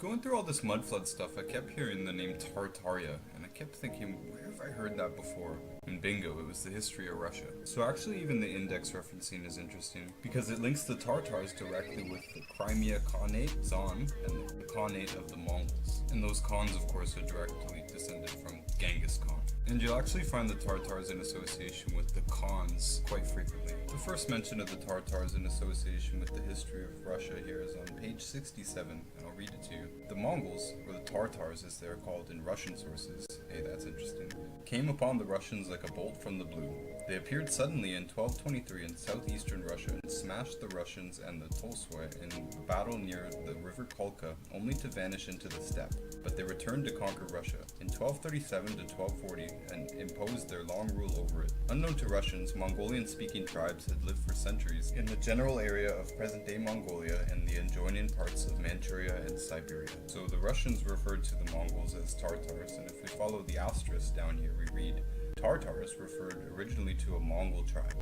Going through all this mud flood stuff, I kept hearing the name Tartaria, and I kept thinking, where have I heard that before? And bingo, it was the history of Russia. So actually even the index referencing is interesting, because it links the Tartars directly with the Crimea Khanate, Zan, and the Khanate of the Mongols. And those Khans, of course, are directly descended from Genghis Khan. And you'll actually find the Tartars in association with the Khans quite frequently. The first mention of the Tartars in association with the history of Russia here is on page 67, and I'll read it to you. The Mongols, or the Tartars as they are called in Russian sources, hey that's interesting, came upon the Russians like a bolt from the blue. They appeared suddenly in 1223 in southeastern Russia and smashed the Russians and the Tolstoy in a battle near the river Kolka, only to vanish into the steppe. But they returned to conquer Russia in 1237 to 1240 and imposed their long rule over it. Unknown to Russians, Mongolian-speaking tribes had lived for centuries in the general area of present-day Mongolia and the adjoining parts of Manchuria and Siberia. So the Russians referred to the Mongols as Tartars, and if we follow the asterisk down here, we read, Tartars referred originally to a Mongol tribe,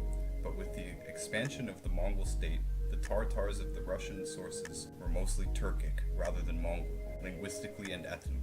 but with the expansion of the Mongol state, the Tartars of the Russian sources were mostly Turkic rather than Mongol, linguistically and ethnically.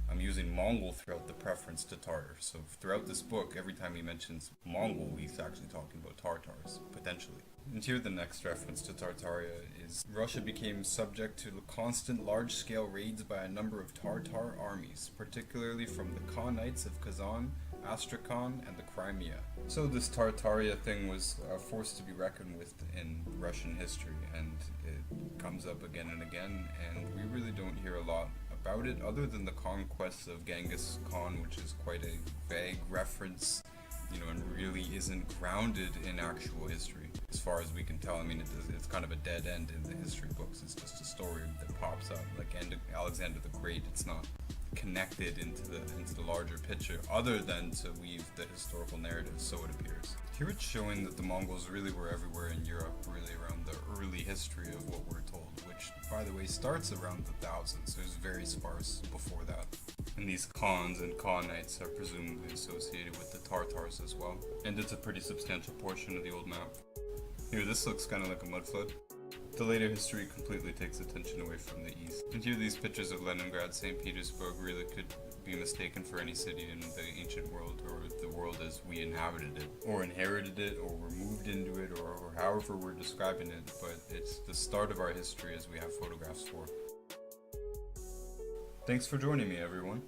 I'm using Mongol throughout the preference to Tartar, so throughout this book, every time he mentions Mongol, he's actually talking about Tartars, potentially. And here the next reference to Tartaria is, Russia became subject to constant large-scale raids by a number of Tartar armies, particularly from the Khanates of Kazan, Astrakhan, and the Crimea. So this Tartaria thing was a force to be reckoned with in Russian history, and it comes up again and again, and we really don't hear a lot about it other than the conquests of Genghis Khan, which is quite a vague reference, and really isn't grounded in actual history. As far as we can tell, I mean, it's kind of a dead end in the history books. It's just a story that pops up, like Alexander the Great. It's not connected into the larger picture, other than to weave the historical narrative, so it appears. Here it's showing that the Mongols really were everywhere in Europe, really around the early history of what we're told, which, by the way, starts around the 1000s, so it was very sparse before that. And these Khans and Khanates are presumably associated with the Tartars as well, and it's a pretty substantial portion of the old map. Here, this looks kind of like a mud flood. The later history completely takes attention away from the east. And here these pictures of Leningrad, St. Petersburg really could be mistaken for any city in the ancient world, or the world as we inhabited it, or inherited it, or were moved into it, or however we're describing it, but it's the start of our history as we have photographs for. Thanks for joining me, everyone.